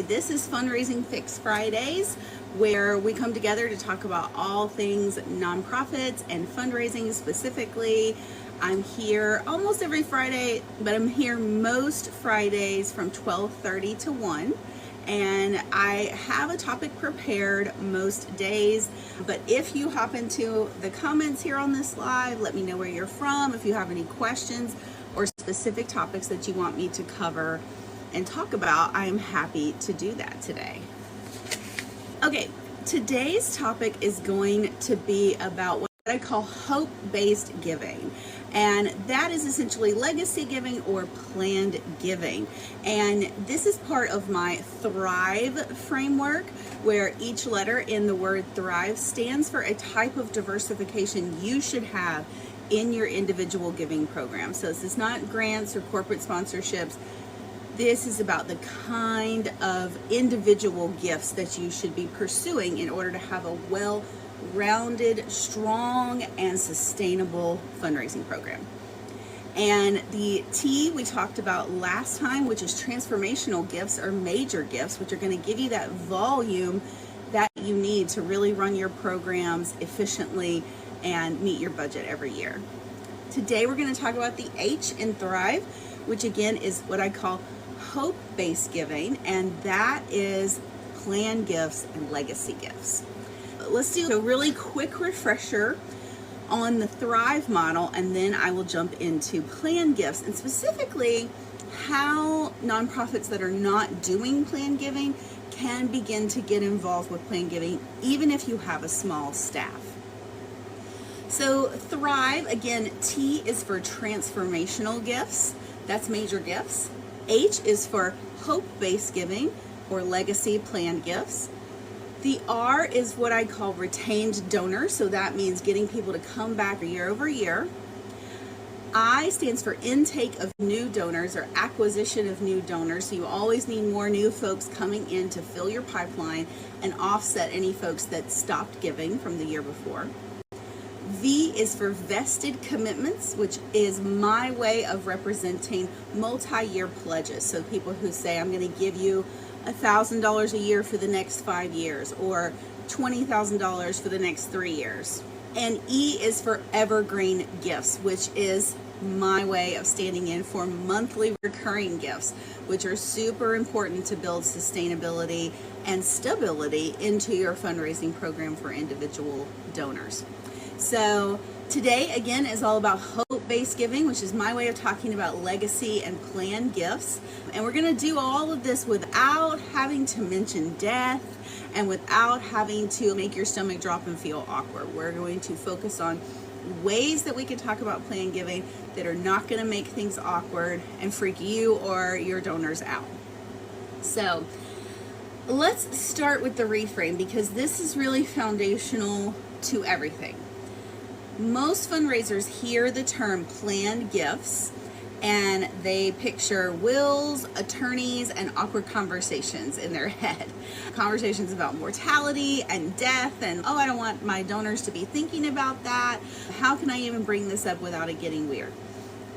This is Fundraising Fix Fridays, where we come together to talk about all things nonprofits and fundraising specifically. I'm here almost every Friday, but I'm here most Fridays from 12:30 to 1. And I have a topic prepared most days, but if you hop into the comments here on this live, let me know where you're from. If you have any questions or specific topics that you want me to cover and talk about, I am happy to do that today. Okay, today's topic is going to be about what I call hope-based giving. And that is essentially legacy giving or planned giving. And this is part of my Thrive framework, where each letter in the word Thrive stands for a type of diversification you should have in your individual giving program. So this is not grants or corporate sponsorships. This is about the kind of individual gifts that you should be pursuing in order to have a well-rounded, strong, and sustainable fundraising program. And the T we talked about last time, which is transformational gifts or major gifts, which are going to give you that volume that you need to really run your programs efficiently and meet your budget every year. Today we're going to talk about the H in Thrive, which again is what I call hope-based giving, and that is planned gifts and legacy gifts. Let's do a really quick refresher on the Thrive model, and then I will jump into planned gifts, and specifically how nonprofits that are not doing planned giving can begin to get involved with planned giving, even if you have a small staff. So Thrive, again, T is for transformational gifts. That's major gifts. H is for hope-based giving or legacy planned gifts. The R is what I call retained donors. So that means getting people to come back year over year. I stands for intake of new donors or acquisition of new donors. So you always need more new folks coming in to fill your pipeline and offset any folks that stopped giving from the year before. V is for vested commitments, which is my way of representing multi-year pledges. So people who say, I'm going to give you $1,000 a year for the next 5 years, or $20,000 for the next 3 years. And E is for evergreen gifts, which is my way of standing in for monthly recurring gifts, which are super important to build sustainability and stability into your fundraising program for individual donors. So today, again, is all about hope-based giving, which is my way of talking about legacy and planned gifts. And we're going to do all of this without having to mention death and without having to make your stomach drop and feel awkward. We're going to focus on ways that we can talk about planned giving that are not going to make things awkward and freak you or your donors out. So let's start with the reframe, because this is really foundational to everything. Most fundraisers hear the term planned gifts and they picture wills, attorneys, and awkward conversations in their head. Conversations about mortality and death, and oh, I don't want my donors to be thinking about that. How can I even bring this up without it getting weird?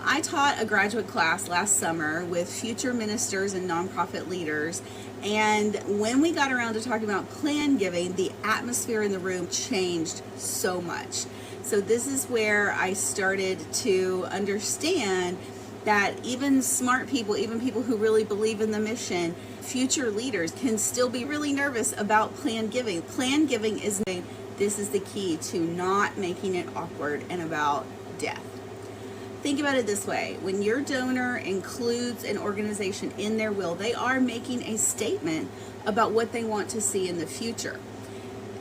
I taught a graduate class last summer with future ministers and nonprofit leaders, and when we got around to talking about planned giving, the atmosphere in the room changed so much. So this is where I started to understand that even smart people, even people who really believe in the mission, future leaders can still be really nervous about planned giving. Planned giving this is the key to not making it awkward and about death. Think about it this way. When your donor includes an organization in their will, they are making a statement about what they want to see in the future.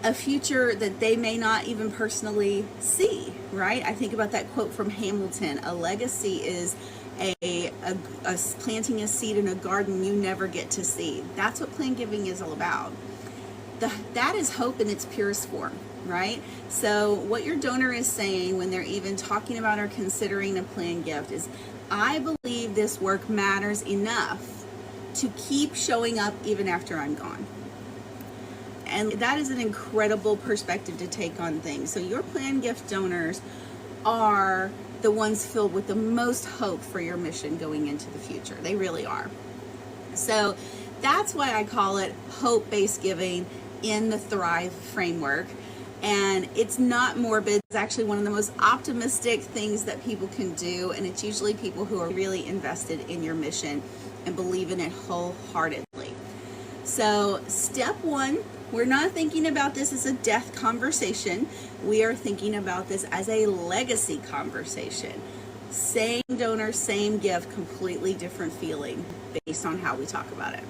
A future that they may not even personally see, right? I think about that quote from Hamilton: a legacy is a planting a seed in a garden you never get to see. That's what planned giving is all about. That is hope in its purest form, right? So what your donor is saying when they're even talking about or considering a planned gift is, I believe this work matters enough to keep showing up even after I'm gone. And that is an incredible perspective to take on things. So your planned gift donors are the ones filled with the most hope for your mission going into the future. They really are. So That's why I call it hope-based giving in the Thrive framework. And it's not morbid. It's actually one of the most optimistic things that people can do. And it's usually people who are really invested in your mission and believe in it wholeheartedly. So step one, we're not thinking about this as a death conversation. We are thinking about this as a legacy conversation. Same donor, same gift, completely different feeling based on how we talk about it.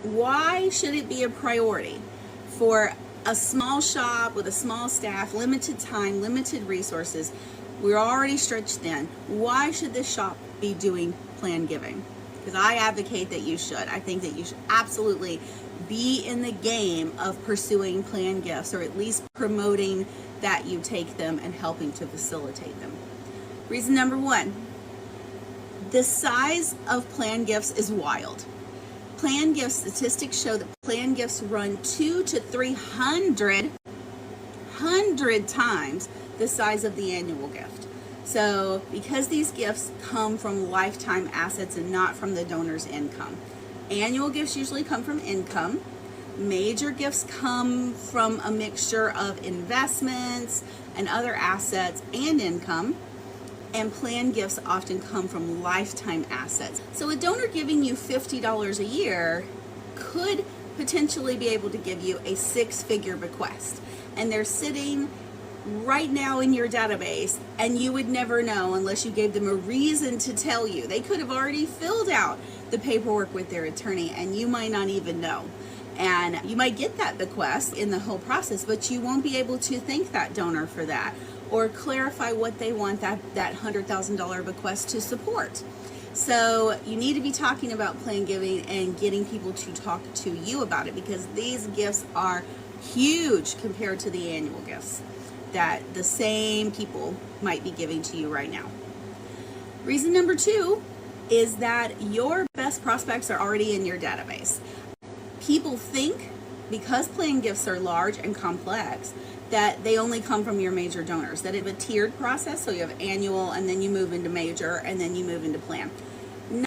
Why should it be a priority? For a small shop with a small staff, limited time, limited resources, we're already stretched thin. Why should this shop be doing planned giving? Because I advocate that you should. I think that you should absolutely be in the game of pursuing planned gifts, or at least promoting that you take them and helping to facilitate them. Reason number one, the size of planned gifts is wild. Planned gift statistics show that planned gifts run 200 to 300 times the size of the annual gift. So because these gifts come from lifetime assets and not from the donor's income. Annual gifts usually come from income. Major gifts come from a mixture of investments and other assets and income. And planned gifts often come from lifetime assets. So a donor giving you $50 a year could potentially be able to give you a six-figure bequest. And they're sitting right now in your database, and you would never know unless you gave them a reason to tell you. They could have already filled out the paperwork with their attorney, and you might not even know. And you might get that bequest in the whole process, but you won't be able to thank that donor for that, or clarify what they want that $100,000 bequest to support. So you need to be talking about planned giving and getting people to talk to you about it, because these gifts are huge compared to the annual gifts that the same people might be giving to you right now. Reason number two is that your best prospects are already in your database. People think because planned gifts are large and complex that they only come from your major donors, that it's a tiered process, so you have annual and then you move into major and then you move into plan.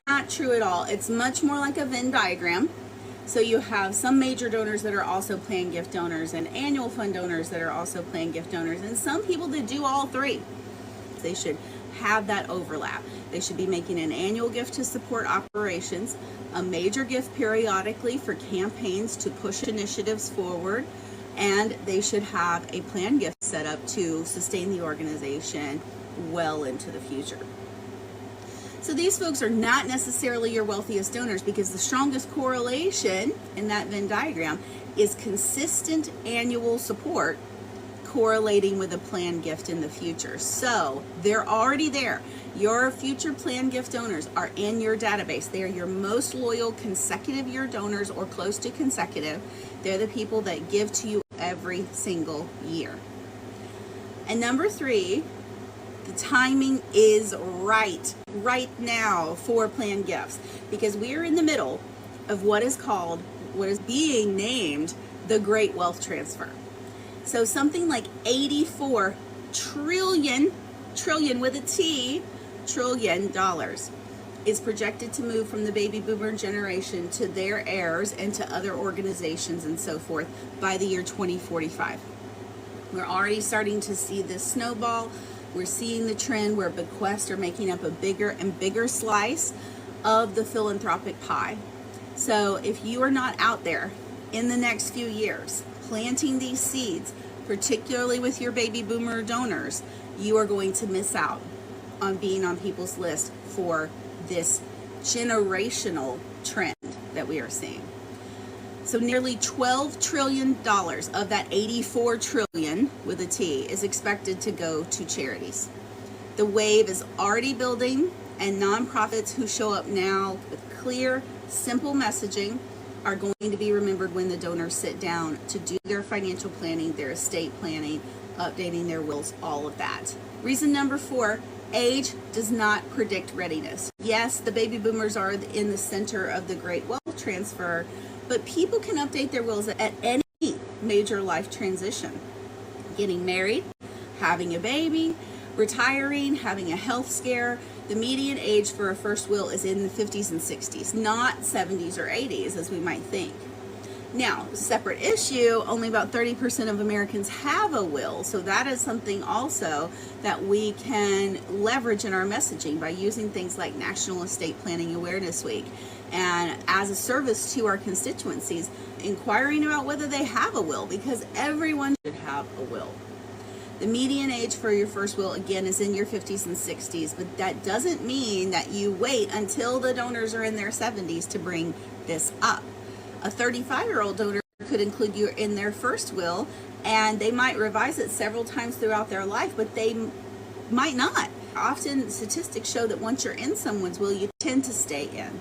Not true at all. It's much more like a Venn diagram. So you have some major donors that are also planned gift donors, and annual fund donors that are also planned gift donors, and some people that do all three. They should have that overlap. They should be making an annual gift to support operations, a major gift periodically for campaigns to push initiatives forward, and they should have a planned gift set up to sustain the organization well into the future. So these folks are not necessarily your wealthiest donors, because the strongest correlation in that Venn diagram is consistent annual support correlating with a planned gift in the future. So they're already there. Your future planned gift donors are in your database. They are your most loyal consecutive year donors or close to consecutive. They're the people that give to you every single year. And number three, the timing is right now for planned gifts, because we are in the middle of what is being named the Great Wealth Transfer. So something like 84 trillion with a T, trillion dollars is projected to move from the baby boomer generation to their heirs and to other organizations and so forth by the year 2045. We're already starting to see this snowball. We're seeing the trend where bequests are making up a bigger and bigger slice of the philanthropic pie. So if you are not out there in the next few years planting these seeds, particularly with your baby boomer donors, you are going to miss out on being on people's list for this generational trend that we are seeing. So nearly $12 trillion of that 84 trillion with a T is expected to go to charities. The wave is already building, and nonprofits who show up now with clear, simple messaging are going to be remembered when the donors sit down to do their financial planning, their estate planning, updating their wills, all of that. Reason number four, age does not predict readiness. Yes, the baby boomers are in the center of the Great Wealth Transfer, but people can update their wills at any major life transition. Getting married, having a baby, retiring, having a health scare. The median age for a first will is in the 50s and 60s, not 70s or 80s as we might think. Now, separate issue, only about 30% of Americans have a will, so that is something also that we can leverage in our messaging by using things like National Estate Planning Awareness Week, and as a service to our constituencies, inquiring about whether they have a will, because everyone should have a will. The median age for your first will, again, is in your 50s and 60s, but that doesn't mean that you wait until the donors are in their 70s to bring this up. A 35-year-old donor could include you in their first will, and they might revise it several times throughout their life, but they might not. Often, statistics show that once you're in someone's will, you tend to stay in.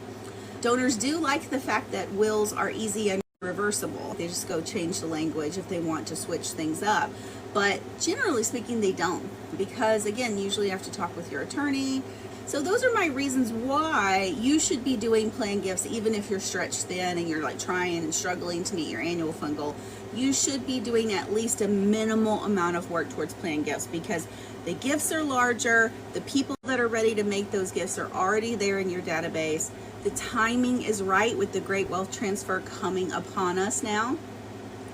Donors do like the fact that wills are easy and reversible. They just go change the language if they want to switch things up. But generally speaking, they don't, because again, usually you have to talk with your attorney. So those are my reasons why you should be doing plan gifts, even if you're stretched thin and you're like trying and struggling to meet your annual fund goal. You should be doing at least a minimal amount of work towards plan gifts, because the gifts are larger, the people that are ready to make those gifts are already there in your database. The timing is right with the great wealth transfer coming upon us now,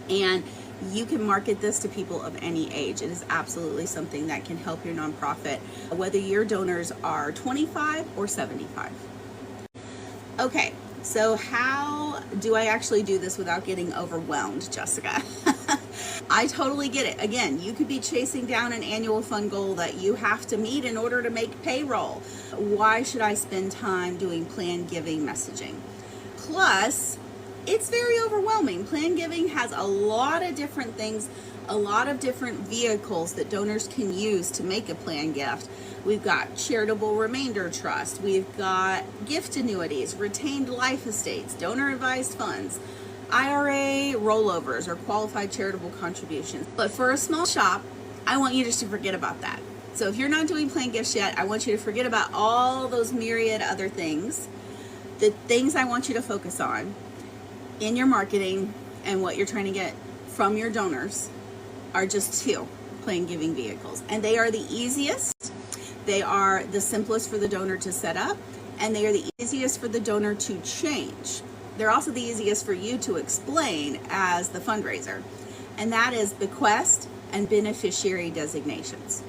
and you can market this to people of any age. It is absolutely something that can help your nonprofit, whether your donors are 25 or 75. Okay, so how do I actually do this without getting overwhelmed, Jessica? I totally get it. Again, you could be chasing down an annual fund goal that you have to meet in order to make payroll. Why should I spend time doing plan giving messaging? Plus, it's very overwhelming. Plan giving has a lot of different things, a lot of different vehicles that donors can use to make a plan gift. We've got charitable remainder trust, we've got gift annuities, retained life estates, donor advised funds, IRA rollovers, or qualified charitable contributions. But for a small shop, I want you just to forget about that. So if you're not doing plan gifts yet, I want you to forget about all those myriad other things. The things I want you to focus on in your marketing and what you're trying to get from your donors are just two plan giving vehicles. And they are the easiest, they are the simplest for the donor to set up, and they are the easiest for the donor to change. They're also the easiest for you to explain as the fundraiser, and that is bequest and beneficiary designations.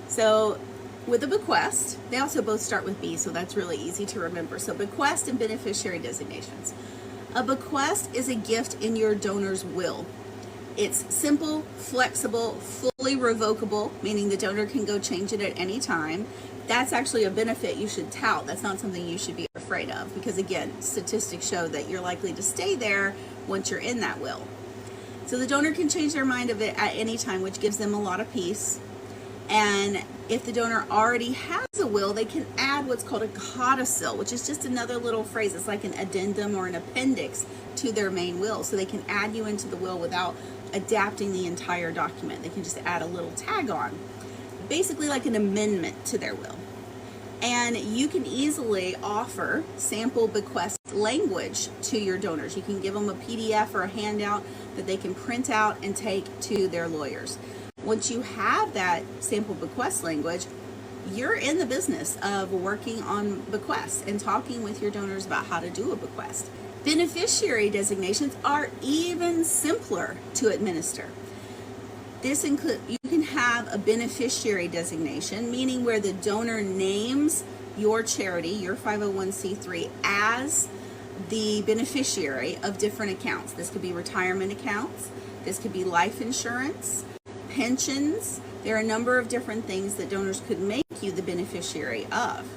So with a bequest, they also both start with B, so that's really easy to remember. So bequest and beneficiary designations. A bequest is a gift in your donor's will. It's simple, flexible, fully revocable, meaning the donor can go change it at any time. That's actually a benefit you should tout. That's not something you should be afraid of, because again, statistics show that you're likely to stay there once you're in that will. So the donor can change their mind of it at any time, which gives them a lot of peace. And if the donor already has a will, they can add what's called a codicil, which is just another little phrase. It's like an addendum or an appendix to their main will. So they can add you into the will without adapting the entire document. They can just add a little tag on, basically like an amendment to their will. And you can easily offer sample bequest language to your donors. You can give them a PDF or a handout that they can print out and take to their lawyers. Once you have that sample bequest language, you're in the business of working on bequests and talking with your donors about how to do a bequest. Beneficiary designations are even simpler to administer. This includes, you can have a beneficiary designation, meaning where the donor names your charity, your 501c3, as the beneficiary of different accounts. This could be retirement accounts, this could be life insurance, pensions. There are a number of different things that donors could make you the beneficiary of.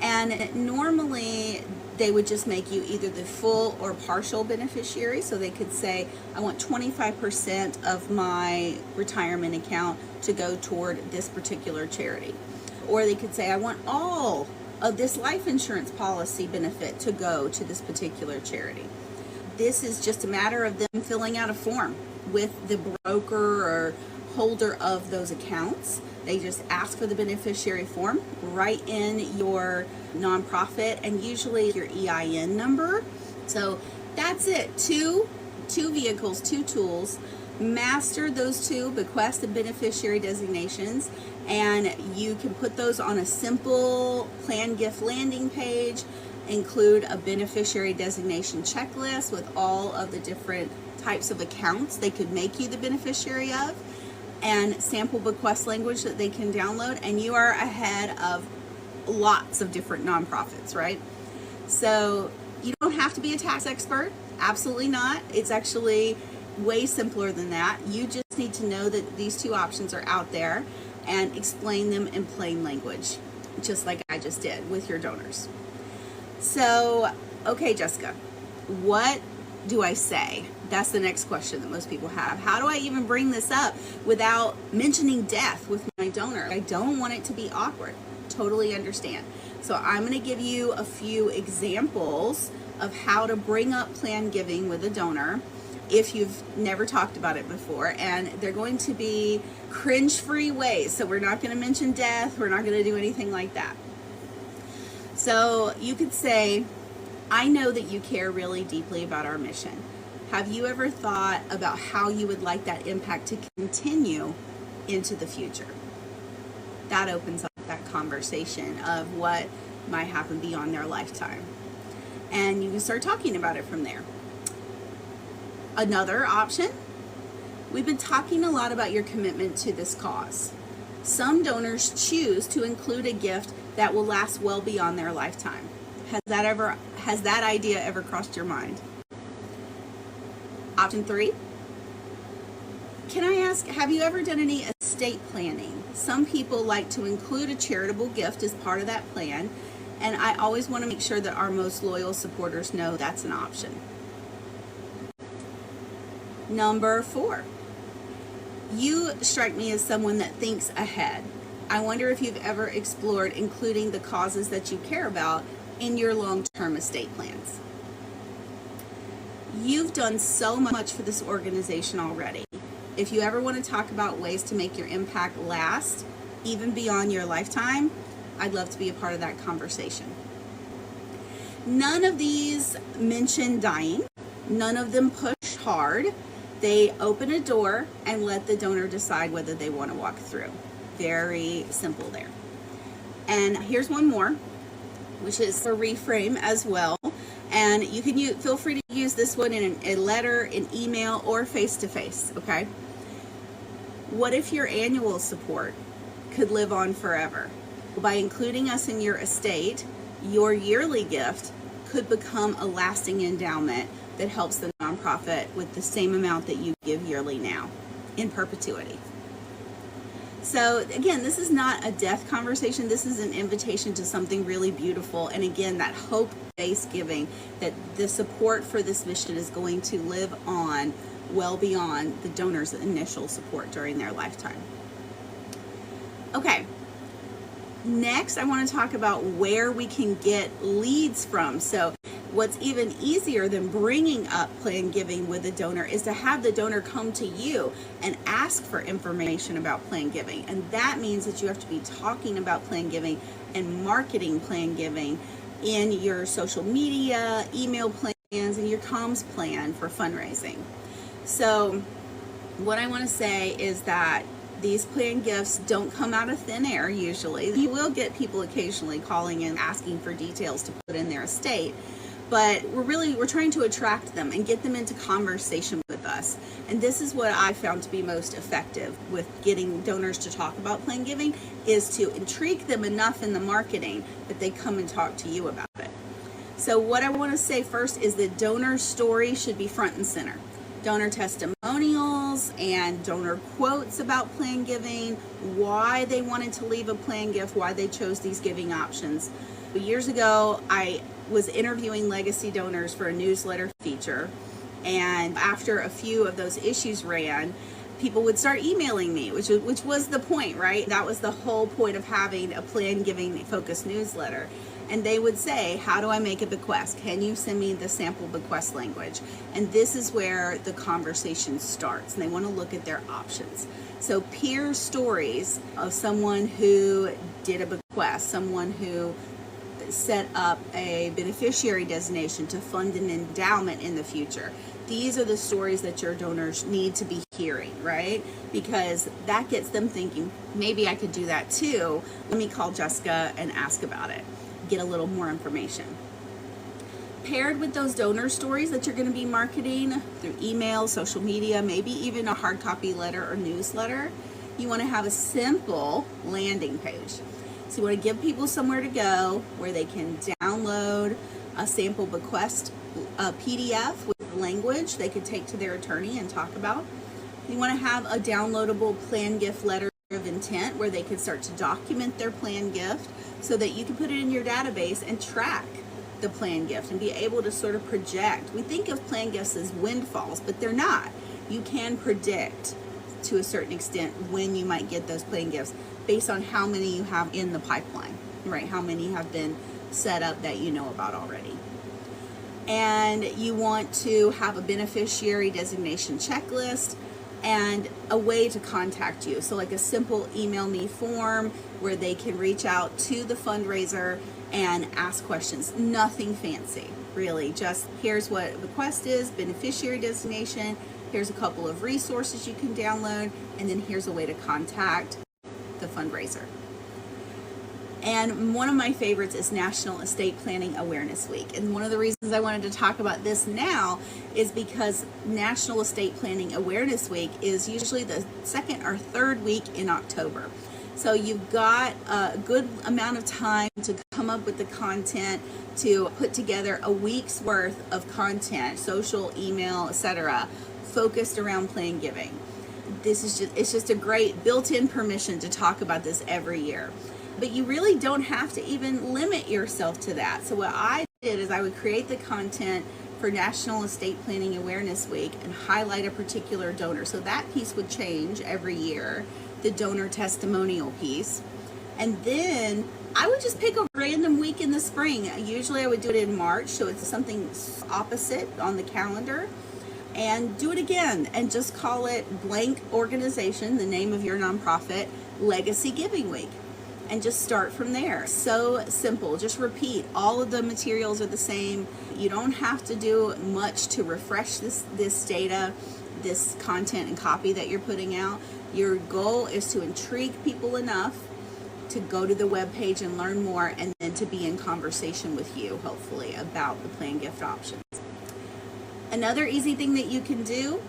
And normally they would just make you either the full or partial beneficiary. So they could say, I want 25% of my retirement account to go toward this particular charity. Or they could say, I want all of this life insurance policy benefit to go to this particular charity. This is just a matter of them filling out a form with the broker or holder of those accounts. They just ask for the beneficiary form, write in your nonprofit and usually your EIN number. So that's it. Two vehicles, two tools Master those two, bequest and beneficiary designations, and you can put those on a simple plan gift landing page. Include a beneficiary designation checklist with all of the different types of accounts they could make you the beneficiary of, and sample bequest language that they can download, and you are ahead of lots of different nonprofits, right? So you don't have to be a tax expert, absolutely not. It's actually way simpler than that. You just need to know that these two options are out there and explain them in plain language, just like I just did with your donors. So, okay, Jessica, what do I say? That's the next question that most people have. How do I even bring this up without mentioning death with my donor? I don't want it to be awkward. Totally understand. So I'm going to give you a few examples of how to bring up plan giving with a donor if you've never talked about it before, and they're going to be cringe-free ways. So we're not going to mention death. We're not going to do anything like that. So you could say, I know that you care really deeply about our mission. Have you ever thought about how you would like that impact to continue into the future? That opens up that conversation of what might happen beyond their lifetime. And you can start talking about it from there. Another option, we've been talking a lot about your commitment to this cause. Some donors choose to include a gift that will last well beyond their lifetime. Has that idea ever crossed your mind? Option 3, can I ask, have you ever done any estate planning? Some people like to include a charitable gift as part of that plan, and I always want to make sure that our most loyal supporters know that's an option. Number 4, you strike me as someone that thinks ahead. I wonder if you've ever explored including the causes that you care about in your long-term estate plans. You've done so much for this organization already. If you ever want to talk about ways to make your impact last, even beyond your lifetime, I'd love to be a part of that conversation. None of these mention dying. None of them push hard. They open a door and let the donor decide whether they want to walk through. Very simple there. And here's one more, which is for Reframe as well. And you can feel free to use this one in a letter, an email, or face-to-face, okay? What if your annual support could live on forever? By including us in your estate, your yearly gift could become a lasting endowment that helps the nonprofit with the same amount that you give yearly now, in perpetuity. So again, this is not a death conversation. This is an invitation to something really beautiful. And again, that hope-based giving, that the support for this mission is going to live on well beyond the donor's initial support during their lifetime. Okay. Next, I want to talk about where we can get leads from. So what's even easier than bringing up plan giving with a donor is to have the donor come to you and ask for information about plan giving. And that means that you have to be talking about plan giving and marketing plan giving in your social media, email plans, and your comms plan for fundraising. So what I want to say is that these plan gifts don't come out of thin air usually. You will get people occasionally calling in asking for details to put in their estate, but we're trying to attract them and get them into conversation with us. And this is what I found to be most effective with getting donors to talk about plan giving, is to intrigue them enough in the marketing that they come and talk to you about it. So what I want to say first is that donor story should be front and center. Donor testimonials and donor quotes about plan giving, why they wanted to leave a plan gift, why they chose these giving options. Years ago, I was interviewing legacy donors for a newsletter feature, and after a few of those issues ran, people would start emailing me, which was the point, right? That was the whole point of having a plan giving focused newsletter. And they would say, how do I make a bequest? Can you send me the sample bequest language? And this is where the conversation starts, and they want to look at their options. So peer stories of someone who did a bequest, someone who set up a beneficiary designation to fund an endowment in the future. These are the stories that your donors need to be hearing, right? Because that gets them thinking, maybe I could do that too. Let me call Jessica and ask about it, get a little more information. Paired with those donor stories that you're going to be marketing through email, social media, maybe even a hard copy letter or newsletter, you want to have a simple landing page. So you want to give people somewhere to go where they can download a sample bequest PDF with language they could take to their attorney and talk about. You want to have a downloadable plan gift letter of intent where they can start to document their plan gift so that you can put it in your database and track the plan gift and be able to sort of project. We think of plan gifts as windfalls, but they're not. You can predict to a certain extent when you might get those plan gifts based on how many you have in the pipeline, right? How many have been set up that you know about already. And you want to have a beneficiary designation checklist and a way to contact you. So like a simple email me form where they can reach out to the fundraiser and ask questions. Nothing fancy, really. Just here's what a bequest is, beneficiary designation, here's a couple of resources you can download, and then here's a way to contact the fundraiser. And one of my favorites is National Estate Planning Awareness Week. And one of the reasons I wanted to talk about this now is because National Estate Planning Awareness Week is usually the second or third week in October. So you've got a good amount of time to come up with the content, to put together a week's worth of content, social, email, etc., focused around plan giving. It's just a great built-in permission to talk about this every year. But you really don't have to even limit yourself to that. So what I did is I would create the content for National Estate Planning Awareness Week and highlight a particular donor. So that piece would change every year, the donor testimonial piece. And then I would just pick a random week in the spring. Usually I would do it in March, so it's something opposite on the calendar. And do it again and just call it blank organization, the name of your nonprofit, Legacy Giving Week. And just start from there. So simple. Just repeat. All of the materials are the same. You don't have to do much to refresh this data, this content and copy that you're putting out. Your goal is to intrigue people enough to go to the webpage and learn more, and then to be in conversation with you, hopefully, about the plan gift options. Another easy thing that you can do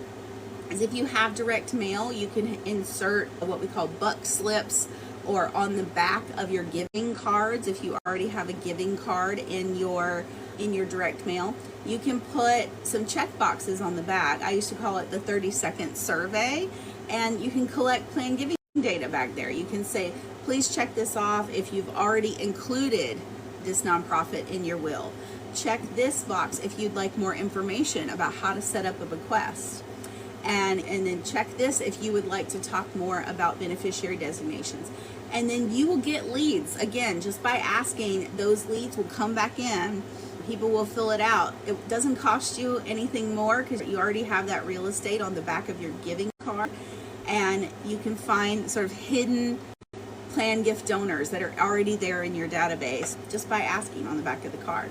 is if you have direct mail, you can insert what we call buck slips or on the back of your giving cards. If you already have a giving card in your direct mail, you can put some check boxes on the back. I used to call it the 30-second survey, and you can collect plan giving data back there. You can say, please check this off if you've already included this nonprofit in your will. Check this box if you'd like more information about how to set up a bequest. And then check this if you would like to talk more about beneficiary designations. And then you will get leads. Again, just by asking, those leads will come back in. People will fill it out. It doesn't cost you anything more because you already have that real estate on the back of your giving card. And you can find sort of hidden plan gift donors that are already there in your database just by asking on the back of the card.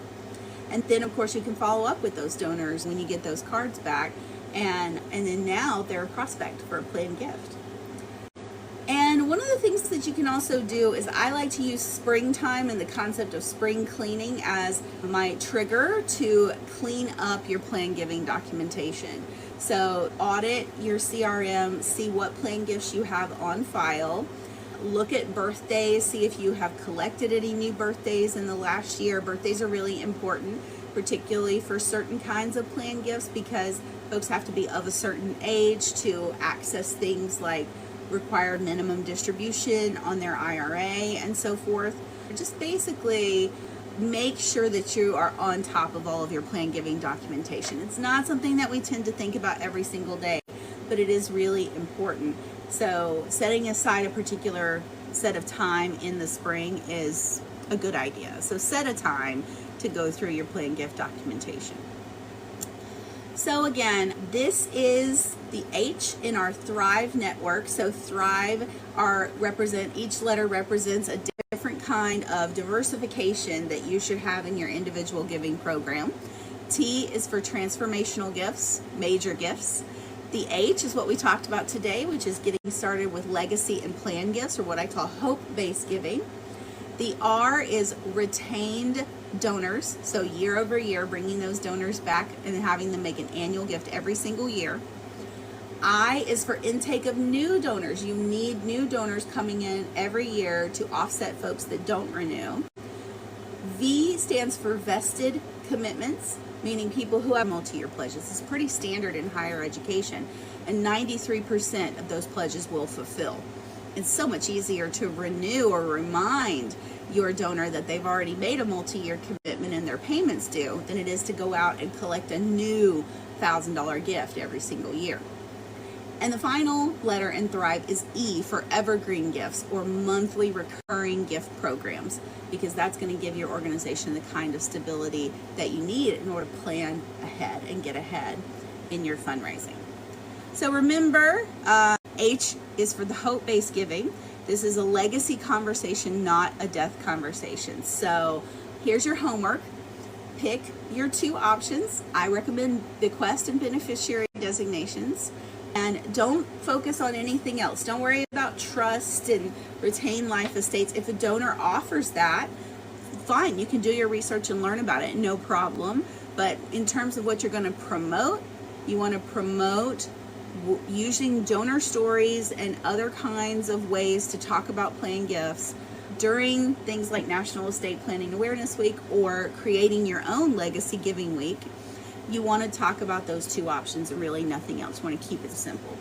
And then, of course, you can follow up with those donors when you get those cards back. And then now they're a prospect for a planned gift. And one of the things that you can also do is I like to use springtime and the concept of spring cleaning as my trigger to clean up your plan giving documentation. So audit your CRM, see what plan gifts you have on file, look at birthdays, see if you have collected any new birthdays in the last year. Birthdays are really important, particularly for certain kinds of plan gifts, because folks have to be of a certain age to access things like required minimum distribution on their IRA and so forth. Just basically make sure that you are on top of all of your plan giving documentation. It's not something that we tend to think about every single day, but it is really important. So setting aside a particular set of time in the spring is a good idea. So set a time to go through your plan gift documentation. So again, this is the H in our Thrive network. So Thrive each letter represents a different kind of diversification that you should have in your individual giving program. T is for transformational gifts, major gifts. The H is what we talked about today, which is getting started with legacy and plan gifts, or what I call hope-based giving. The R is retained donors, so year over year, bringing those donors back and having them make an annual gift every single year. I is for intake of new donors. You need new donors coming in every year to offset folks that don't renew. V stands for vested commitments, meaning people who have multi-year pledges. It's pretty standard in higher education, and 93% of those pledges will fulfill. It's so much easier to renew or remind your donor that they've already made a multi-year commitment and their payments due than it is to go out and collect a new $1,000 gift every single year. And the final letter in Thrive is E for evergreen gifts, or monthly recurring gift programs, because that's going to give your organization the kind of stability that you need in order to plan ahead and get ahead in your fundraising. So remember, H is for the hope-based giving. This is a legacy conversation, not a death conversation. So here's your homework. Pick your two options. I recommend bequest and beneficiary designations. And don't focus on anything else. Don't worry about trust and retained life estates. If a donor offers that, fine, you can do your research and learn about it, no problem. But in terms of what you're going to promote, you want to promote using donor stories and other kinds of ways to talk about plan gifts during things like National Estate Planning Awareness Week or creating your own Legacy Giving Week. You want to talk about those two options and really nothing else. You want to keep it simple.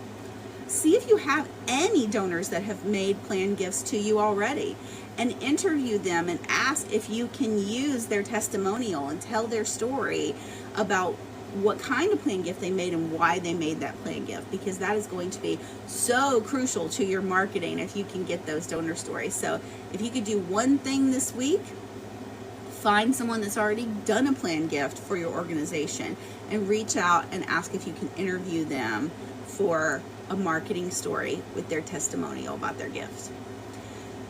See if you have any donors that have made plan gifts to you already, and interview them and ask if you can use their testimonial and tell their story about what kind of plan gift they made and why they made that plan gift, because that is going to be so crucial to your marketing if you can get those donor stories. So if you could do one thing this week, find someone that's already done a planned gift for your organization and reach out and ask if you can interview them for a marketing story with their testimonial about their gift.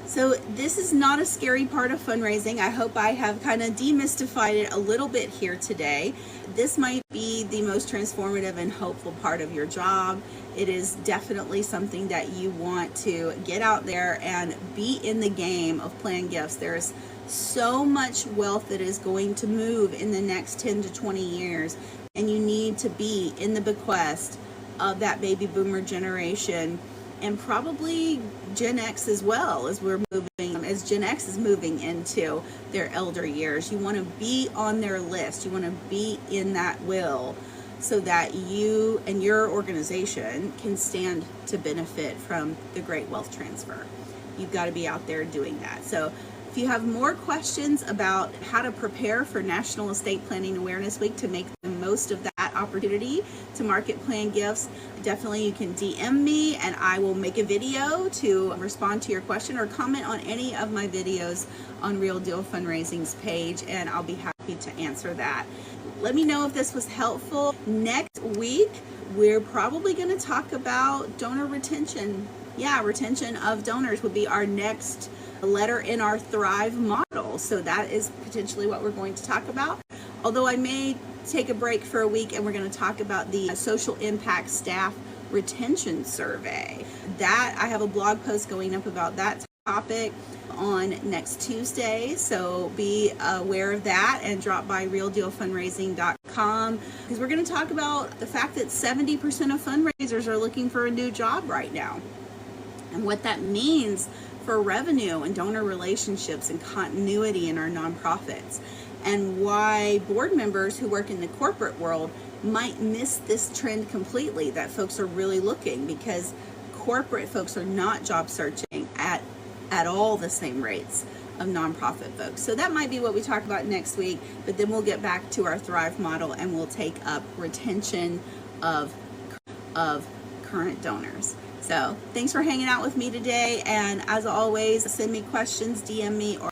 So this is not a scary part of fundraising. I hope I have kind of demystified it a little bit here today. This might be the most transformative and hopeful part of your job. It is definitely something that you want to get out there and be in the game of planned gifts. There's so much wealth that is going to move in the next 10 to 20 years, and you need to be in the bequest of that baby boomer generation, and probably Gen X as well, as Gen X is moving into their elder years. You want to be on their list. You want to be in that will so that you and your organization can stand to benefit from the great wealth transfer. You've got to be out there doing that. So if you have more questions about how to prepare for National Estate Planning Awareness Week to make the most of that opportunity to market plan gifts, definitely you can DM me and I will make a video to respond to your question, or comment on any of my videos on Real Deal Fundraising's page, and I'll be happy to answer that. Let me know if this was helpful. Next week, we're probably going to talk about donor retention. Yeah, retention of donors would be our next letter in our Thrive model. So that is potentially what we're going to talk about. Although I may take a break for a week and we're going to talk about the social impact staff retention survey. That I have a blog post going up about that topic on next Tuesday. So be aware of that and drop by realdealfundraising.com, because we're going to talk about the fact that 70% of fundraisers are looking for a new job right now, and what that means for revenue and donor relationships and continuity in our nonprofits, and why board members who work in the corporate world might miss this trend completely, that folks are really looking, because corporate folks are not job searching at all the same rates of nonprofit folks. So that might be what we talk about next week, but then we'll get back to our Thrive model and we'll take up retention of current donors. So thanks for hanging out with me today, and as always, send me questions, DM me, or